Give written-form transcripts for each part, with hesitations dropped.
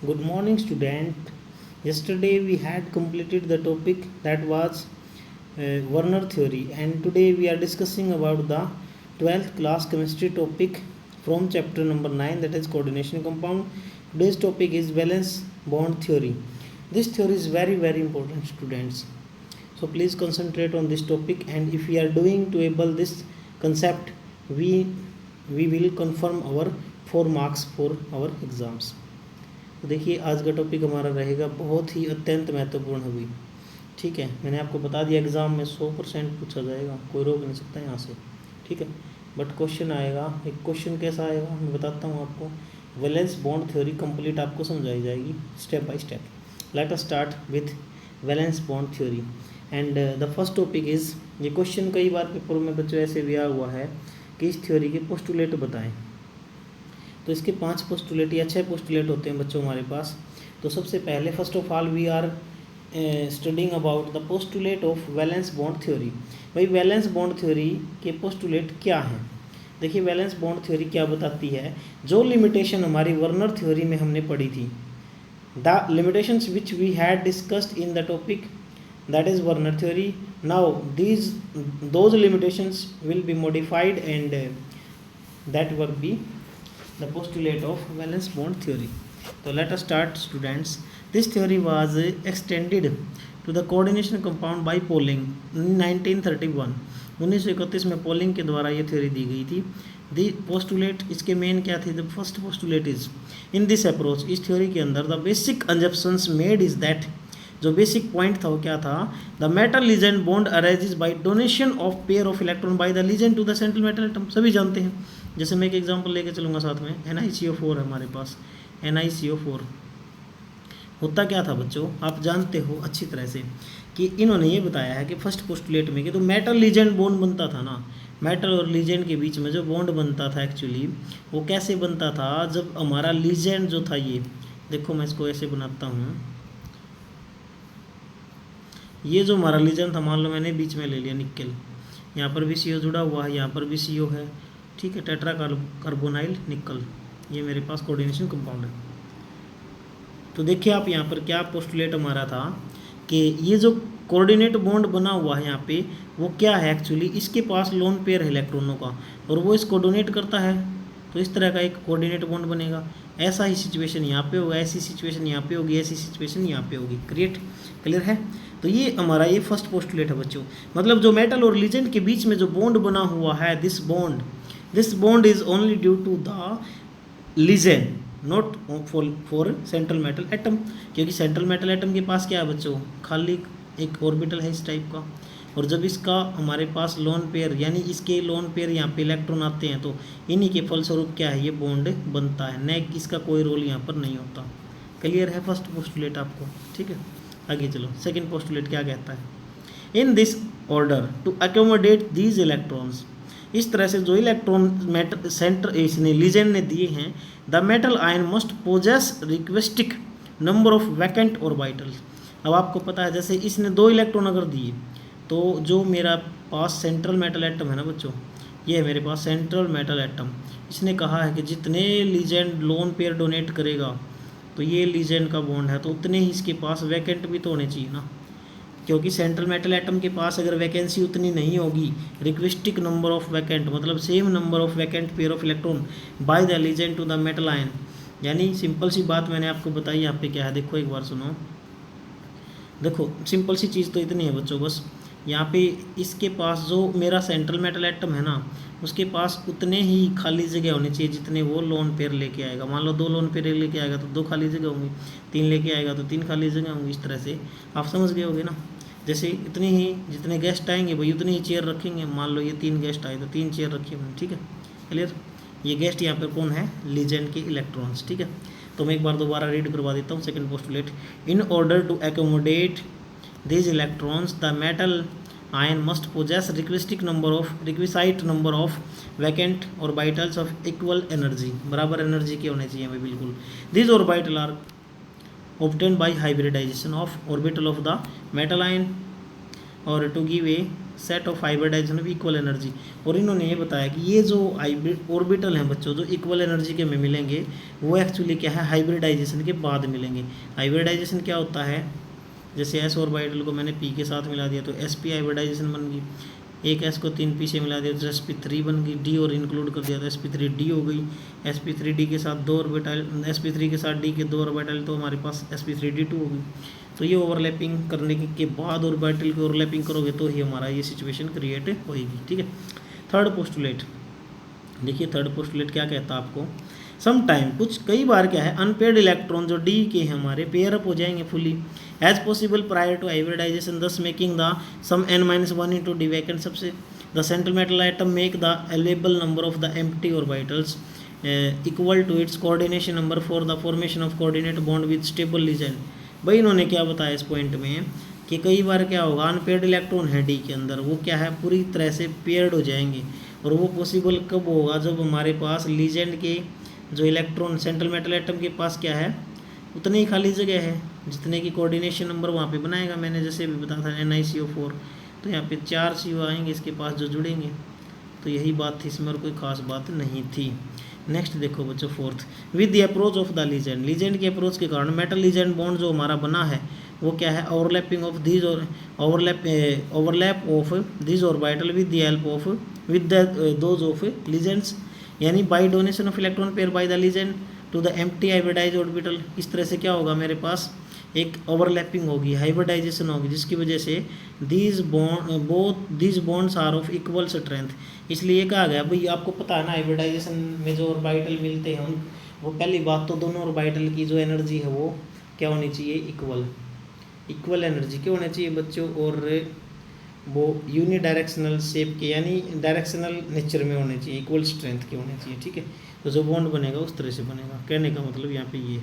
Good morning, student. Yesterday we had completed the topic that was Werner theory, and today we are discussing about the 12th class chemistry topic from chapter number 9, that is coordination compound. Today's topic is valence bond theory. This theory is very important, students. So please concentrate on this topic, and if we are doing to able this concept, we will confirm our 4 marks for our exams. तो देखिए आज का topic हमारा रहेगा बहुत ही अत्यंत महत्वपूर्ण अभी। ठीक है, मैंने आपको बता दिया एग्ज़ाम में 100% पूछा जाएगा, कोई रोक नहीं सकता यहाँ से। ठीक है, बट क्वेश्चन आएगा। एक क्वेश्चन कैसा आएगा मैं बताता हूँ आपको। वैलेंस बॉन्ड थ्योरी कंप्लीट आपको समझाई जाएगी step by step. Let us start with valence bond theory and the first topic is, ये क्वेश्चन कई बार पेपर में बच्चों ऐसे दिया हुआ है कि इस थ्योरी के पोस्टुलेट बताएं। तो इसके 5 पोस्टुलेट या 6 पोस्टुलेट होते हैं बच्चों हमारे पास। तो सबसे पहले first of all we are studying about the postulate of valence bond theory. भाई वैलेंस बॉन्ड थ्योरी के पोस्टुलेट क्या हैं? देखिए वैलेंस बॉन्ड थ्योरी क्या बताती है, जो लिमिटेशन हमारी वर्नर थ्योरी में हमने पढ़ी थी, the limitations which we had discussed in the topic that is Werner theory. Now those limitations will be modified and that will be the postulate of valence bond theory. So let us start, students. This theory was extended to the coordination compound by Pauling in 1931. 1931 में polling के द्वारा ये theory दी गई थी। दी postulate इसके main क्या थे? The first postulate is in this approach, इस थ्योरी के अंदर the basic consumptions made is that, जो बेसिक पॉइंट था वो क्या था? The metal ligand bond arises by donation of pair of electron by the ligand to the central metal atom. सभी जानते हैं। जैसे मैं एक एग्जांपल लेके चलूँगा साथ में, NiCO4 है हमारे पास। NiCO4 होता क्या था बच्चों, आप जानते हो अच्छी तरह से कि इन्होंने ये बताया है कि फर्स्ट पोस्टुलेट में कि तो मेटल लीजेंड बॉन्ड बनता था ना, मेटल और लीजेंड के बीच में जो बॉन्ड बनता था एक्चुअली वो कैसे बनता था? जब हमारा लीजेंड जो था, ये देखो मैं इसको ऐसे बनाता हूँ, ये जो हमारा लीजेंड था, मान लो मैंने बीच में ले लिया निकेल, यहाँ पर भी CO जुड़ा हुआ है, यहाँ पर भी CO है। ठीक है, टेट्रा कार्बोनाइल निकल, ये मेरे पास कोऑर्डिनेशन कंपाउंड है। तो देखिए आप यहाँ पर क्या पोस्टुलेट हमारा था कि ये जो कोऑर्डिनेट बॉन्ड बना हुआ है यहाँ पे वो क्या है एक्चुअली, इसके पास लोन पेयर है इलेक्ट्रॉनों का और वो इसको डोनेट करता है, तो इस तरह का एक कोऑर्डिनेट बॉन्ड बनेगा। ऐसा ही सिचुएशन यहाँ पे होगा, ऐसी सिचुएशन यहाँ पे होगी, ऐसी सिचुएशन यहाँ पे होगी। क्लियर है? तो ये हमारा ये फर्स्ट पोस्टुलेट है बच्चों। मतलब जो मेटल और लीजेंड के बीच में जो बॉन्ड बना हुआ है, this bond is only due to the ligand, not for central metal atom, क्योंकि सेंट्रल मेटल एटम के पास क्या है बच्चों? खाली एक ऑर्बिटल है इस टाइप का, और जब इसका हमारे पास लोन पेयर यानी इसके लोन पेयर यहाँ पे इलेक्ट्रॉन आते हैं तो इन्हीं के फलस्वरूप क्या है, ये बॉन्ड बनता है, न इसका कोई रोल यहाँ पर नहीं होता। क्लियर है फर्स्ट पोस्टुलेट आपको? ठीक है, आगे चलो। सेकेंड पोस्टुलेट क्या कहता है? In this order to accommodate these electrons, इस तरह से जो इलेक्ट्रॉन मेटल सेंटर इसने लीजेंड ने दिए हैं, the metal ion must possess requisite number of vacant orbitals. अब आपको पता है जैसे इसने 2 इलेक्ट्रॉन अगर दिए तो जो मेरा पास सेंट्रल मेटल एटम है ना बच्चों, ये है मेरे पास सेंट्रल मेटल एटम, इसने कहा है कि जितने लीजेंड लोन पेयर डोनेट करेगा तो ये लीजेंड का बॉन्ड है, तो उतने ही इसके पास वैकेंट भी तो होने चाहिए ना, क्योंकि सेंट्रल मेटल एटम के पास अगर वैकेंसी उतनी नहीं होगी, रिक्वेस्टिक नंबर ऑफ वैकेंट मतलब same number of vacant pair of electron by the ligand to the metal ion, यानी सिंपल सी बात मैंने आपको बताई। यहाँ पे क्या है देखो, एक बार सुनो, देखो सिंपल सी चीज़ तो इतनी है बच्चों, बस यहाँ पे इसके पास जो मेरा सेंट्रल मेटल एटम है ना, उसके पास उतने ही खाली जगह होनी चाहिए जितने वो लोन पेयर लेके आएगा। मान लो 2 लोन पेयर लेके आएगा तो 2 खाली जगह होंगी, 3 लेके आएगा तो 3 खाली जगह होंगी। इस तरह से आप समझ गए होगे ना। जैसे इतनी ही जितने गेस्ट आएंगे भाई उतनी ही चेयर रखेंगे। मान लो ये 3 गेस्ट आए तो 3 चेयर रखी होंगी। ठीक है, क्लियर? ये गेस्ट यहाँ पर कौन है? लीजेंड के इलेक्ट्रॉन्स। ठीक है, तो मैं एक बार दोबारा रीड करवा देता हूँ second postulate. In order to accommodate these electrons the metal ion must possess requisite number of vacant orbitals of equal energy, बराबर एनर्जी के होने चाहिए भाई बिल्कुल। these orbital are obtained by hybridization of orbital of the metal ion और to give a set of hybridisation of equal energy. और इन्होंने ये बताया कि ये जो हाइब्रिड ऑर्बिटल हैं बच्चों जो इक्वल एनर्जी के में मिलेंगे वो एक्चुअली क्या है, हाइब्रिडाइजेशन के बाद मिलेंगे। हाइब्रिडाइजेशन क्या होता है, जैसे एस ऑर्बिटल को मैंने पी के साथ मिला दिया तो एस पी हाइब्रिडाइजेशन बन गई, एक एस को 3 पी से मिला दिया तो एस पी 3 बन गई, डी और इंक्लूड कर दिया तो एस पी 3 डी हो गई, एस पी 3 डी के साथ 2 ऑर्बिटल, एस पी 3 के साथ डी के 2 ऑर्बिटल तो हमारे पास एस पी 3 डी 2 हो गई। तो ये ओवरलैपिंग करने के बाद ऑर्बिटल की ओवरलैपिंग करोगे तो ही हमारा ये सिचुएशन क्रिएट होएगी। ठीक है, थर्ड पोस्टुलेट देखिए, थर्ड पोस्टुलेट क्या कहता है आपको, सम टाइम कुछ कई बार क्या है, अनपेयर्ड इलेक्ट्रॉन जो डी के हैं हमारे पेयर अप हो जाएंगे fully as possible prior to hybridization, thus making the some n-1 into d vacant सबसे the central metal atom make the available number of the empty orbitals equal to its coordination number for the formation of coordinate bond with stable ligand. भाई इन्होंने क्या बताया इस point में कि कई बार क्या होगा, अनपेयर्ड इलेक्ट्रॉन है डी के अंदर वो क्या है पूरी तरह से पेयर्ड हो जाएंगे, और वो पॉसिबल कब होगा, जब हमारे पास लीजेंड के जो इलेक्ट्रॉन सेंट्रल मेटल एटम के पास क्या है उतनी ही खाली जगह है जितने की कोऑर्डिनेशन नंबर वहाँ पे बनाएगा। मैंने जैसे भी बताया था NiCO4, तो यहाँ पे 4 CO आएंगे इसके पास जो जुड़ेंगे, तो यही बात थी, इसमें और कोई खास बात नहीं थी। नेक्स्ट देखो बच्चों fourth, with the approach of the legend, legend के अप्रोच के कारण मेटल लीजेंड बॉन्ड जो हमारा बना है वो क्या है, ओवरलैपिंग ऑफ दीज और overlap of these orbital with the help of with the those of ligands, यानी by donation of electron pair by the ligand to the empty hybridize orbital. इस तरह से क्या होगा, मेरे पास एक ओवरलैपिंग होगी, हाइब्रिडाइजेशन होगी, जिसकी वजह से these bonds are of equal strength. इसलिए कहा गया भाई, आपको पता है ना हाइब्रिडाइजेशन में जो ऑर्बिटल मिलते हैं वो पहली बात तो दोनों ऑर्बिटल की जो एनर्जी है वो क्या होनी चाहिए, इक्वल एनर्जी के होने चाहिए बच्चों, और वो यूनि डायरेक्शनल शेप के यानी डायरेक्शनल नेचर में होने चाहिए, इक्वल स्ट्रेंथ के होने चाहिए। ठीक है, तो जो बॉन्ड बनेगा उस तरह से बनेगा, कहने का मतलब यहाँ पे ये।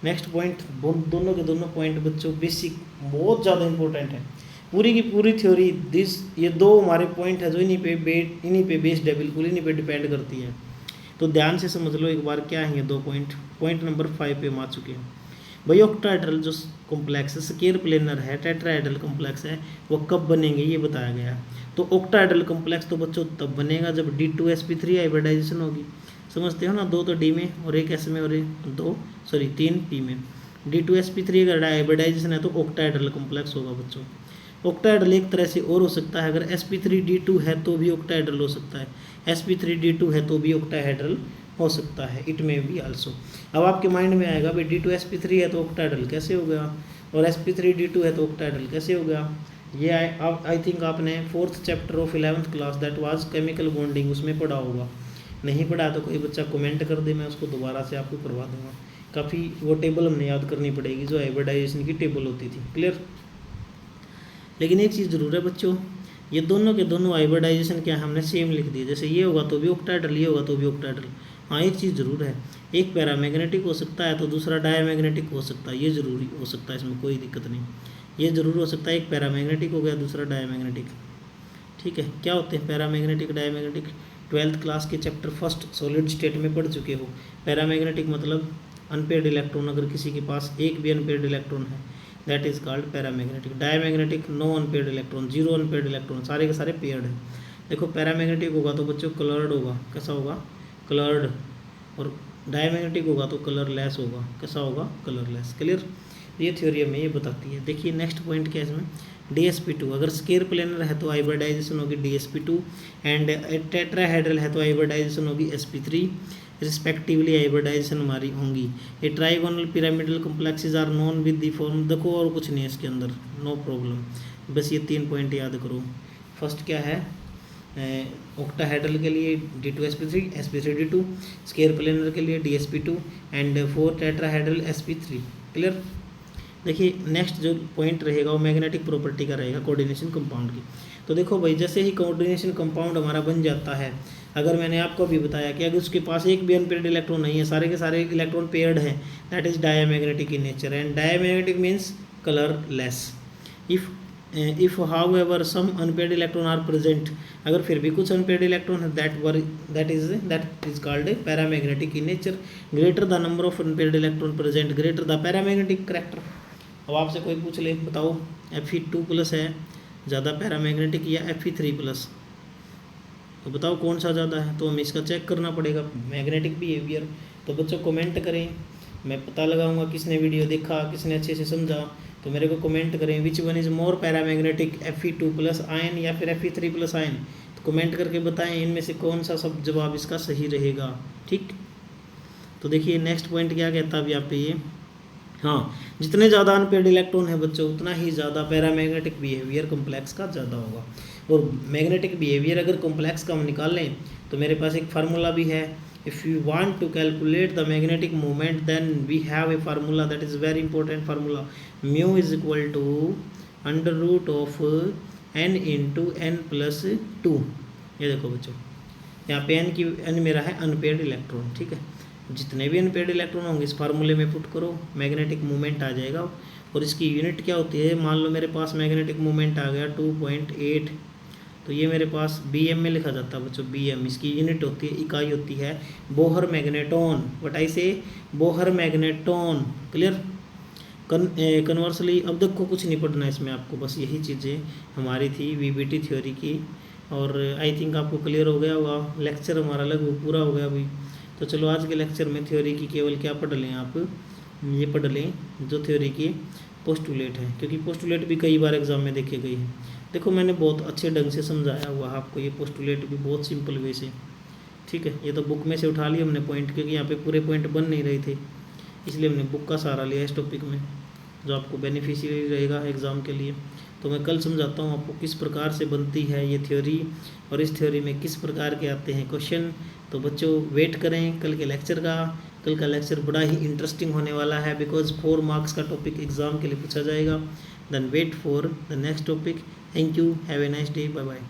नेक्स्ट पॉइंट, दोनों के दोनों पॉइंट बच्चों बेसिक बहुत ज़्यादा इंपॉर्टेंट है, पूरी की पूरी थ्योरी दिस ये दो हमारे पॉइंट है जो इन्हीं पे बेस्ड है, बिल्कुल इन्हीं पे डिपेंड करती है। तो ध्यान से समझ लो एक बार क्या है ये दो पॉइंट। पॉइंट नंबर 5 पे हम आ चुके हैं भाई, ऑक्टाहेड्रल जो कॉम्प्लेक्स है, स्केयर प्लेनर है, टेट्राहेड्रल कॉम्प्लेक्स है, वो कब बनेंगे ये बताया गया। तो ऑक्टाहेड्रल कॉम्प्लेक्स तो बच्चों तब बनेगा जब D2sp3 हाइब्रिडाइजेशन होगी, समझते हो ना, 2 तो डी में और 1 एस में और 3 पी में। D2sp3 अगर हाइब्रिडाइजेशन है तो ऑक्टाहेड्रल कॉम्प्लेक्स होगा बच्चों। ऑक्टाहेड्रल एक तरह से और हो सकता है, अगर sp3d2 है तो भी ऑक्टाहेड्रल हो सकता है, sp3d2 है तो भी ऑक्टाहेड्रल हो सकता है, इट में भी आल्सो। अब आपके माइंड में आएगा भाई D2sp3 है तो ऑक्टाहेड्रल कैसे हो गया, और sp3d2 है तो ऑक्टाहेड्रल कैसे हो गया। ये आई थिंक आपने 4th chapter of 11th class that was chemical bonding उसमें पढ़ा होगा, नहीं पढ़ा तो कोई बच्चा कमेंट कर दे, मैं उसको दोबारा से आपको करवा दूंगा। काफ़ी वो टेबल हमने याद करनी पड़ेगी जो हाइब्रिडाइजेशन की टेबल होती थी, क्लियर। लेकिन एक चीज़ ज़रूर है बच्चों, ये दोनों के दोनों हाइब्रिडाइजेशन क्या हमने सेम लिख दिए, जैसे ये होगा तो भी ऑक्टाहेड्रल, ये होगा तो भी ऑक्टाहेड्रल। हाँ एक चीज़ ज़रूर है, एक पैरामैग्नेटिक हो सकता है तो दूसरा डायमैग्नेटिक हो सकता है, ये ज़रूरी हो सकता है, इसमें कोई दिक्कत नहीं, ये ज़रूर हो सकता है, एक पैरामैग्नेटिक हो गया दूसरा डायमैग्नेटिक। ठीक है, क्या होते हैं पैरामैग्नेटिक डायमैग्नेटिक, 12th क्लास के चैप्टर 1 सॉलिड स्टेट में पढ़ चुके हो। पैरामैग्नेटिक मतलब अनपेयर्ड इलेक्ट्रॉन, अगर किसी के पास एक भी अनपेयर्ड इलेक्ट्रॉन है that is called paramagnetic. Diamagnetic no unpaired electron, 0 unpaired electron, सारे के सारे पेयर्ड है। देखो पैरामैग्नेटिक होगा तो बच्चों कलर्ड होगा, कैसा होगा, कलर्ड, और डायमैग्नेटिक होगा तो कलरलेस होगा, कैसा होगा, कलरलेस, क्लियर। ये थ्योरी हमें ये बताती है। देखिए नेक्स्ट पॉइंट क्या है इसमें, DsP2 अगर स्केयर प्लेनर है तो हाइब्रिडाइजेशन होगी DsP2, एंड टेट्राहेड्रल है तो हाइब्रिडाइजेशन होगी sp3 रिस्पेक्टिवली, हाइब्रिडाइजेशन हमारी होंगी। ये trigonal pyramidal complexes are known with the form, देखो और कुछ नहीं है इसके अंदर, नो प्रॉब्लम, बस ये 3 पॉइंट याद करो। फर्स्ट क्या है, ऑक्टाहेड्रल के लिए D2sp3 sp3d2, स्केयर प्लेनर के लिए DsP2 and 4 tetrahedral sp3, clear. देखिए नेक्स्ट जो पॉइंट रहेगा वो मैग्नेटिक प्रॉपर्टी का रहेगा, कोऑर्डिनेशन कंपाउंड की। तो देखो भाई जैसे ही कोऑर्डिनेशन कंपाउंड हमारा बन जाता है, अगर मैंने आपको भी बताया कि अगर उसके पास एक भी अनपेयर्ड इलेक्ट्रॉन नहीं है, सारे के सारे इलेक्ट्रॉन पेयर्ड हैं, that is diamagnetic in nature, and diamagnetic means colourless. If however some unpaired electron are present, अगर फिर भी कुछ अनपेयर्ड इलेक्ट्रॉन है that is called paramagnetic in nature. Greater the number of unpaired electron present greater the paramagnetic character. अब आपसे कोई पूछ ले, बताओ Fe2+ है ज़्यादा पैरामैग्नेटिक या Fe3+? तो बताओ कौन सा ज़्यादा है, तो हमें इसका चेक करना पड़ेगा मैग्नेटिक बिहेवियर। तो बच्चों कमेंट करें, मैं पता लगाऊंगा किसने वीडियो देखा, किसने अच्छे से समझा। तो मेरे को कमेंट करें which one is more paramagnetic, Fe2+ ion या फिर Fe3+ आयन। तो कमेंट करके बताएं इनमें से कौन सा सब जवाब इसका सही रहेगा। ठीक, तो देखिए नेक्स्ट पॉइंट क्या कहता है अभी यहाँ पे ये, हाँ, जितने ज़्यादा अनपेयर्ड इलेक्ट्रॉन है बच्चों उतना ही ज़्यादा पैरामैग्नेटिक बिहेवियर कॉम्प्लेक्स का ज़्यादा होगा। और मैग्नेटिक बिहेवियर अगर कॉम्प्लेक्स का हम निकाल लें तो मेरे पास एक फार्मूला भी है। If you want to calculate the magnetic moment then we have a formula that is very important formula, mu is equal to √n × n+2। ये देखो बच्चों, यहाँ पे n मेरा है अनपेयर्ड इलेक्ट्रॉन। ठीक है, जितने भी अनपेयर्ड इलेक्ट्रॉन होंगे इस फार्मूले में पुट करो, मैग्नेटिक मोमेंट आ जाएगा। और इसकी यूनिट क्या होती है, मान लो मेरे पास मैग्नेटिक मोमेंट आ गया 2.8, तो ये मेरे पास BM में लिखा जाता है बच्चों। BM इसकी यूनिट होती है, इकाई होती है बोहर मैग्नेटोन। व्हाट आई से, बोहर मैग्नेटोन। क्लियर। कन्वर्सली अब देखो कुछ नहीं पढ़ना इसमें आपको, बस यही चीज़ें हमारी थी VBT थ्योरी की। और आई थिंक आपको क्लियर हो गया होगा। लेक्चर हमारा लगभग पूरा हो गया अभी। तो चलो आज के लेक्चर में थ्योरी की केवल क्या पढ़ लें आप, ये पढ़ लें जो थ्योरी की पोस्टुलेट है, क्योंकि पोस्टुलेट भी कई बार एग्जाम में देखे गई है। देखो मैंने बहुत अच्छे ढंग से समझाया हुआ आपको, ये पोस्टुलेट भी बहुत सिंपल वे से। ठीक है, ये तो बुक में से उठा लिया हमने पॉइंट, क्योंकि यहाँ पे पूरे पॉइंट बन नहीं रहे थे, इसलिए हमने बुक का सहारा लिया इस टॉपिक में, जो आपको बेनिफिशियरी रहेगा एग्ज़ाम के लिए। तो मैं कल समझाता हूँ आपको किस प्रकार से बनती है ये थ्योरी, और इस थ्योरी में किस प्रकार के आते हैं क्वेश्चन। तो बच्चों वेट करें कल के लेक्चर का। कल का लेक्चर बड़ा ही इंटरेस्टिंग होने वाला है, बिकॉज 4 मार्क्स का टॉपिक एग्जाम के लिए पूछा जाएगा। Then wait for the next topic. Thank you, have a nice day, bye bye.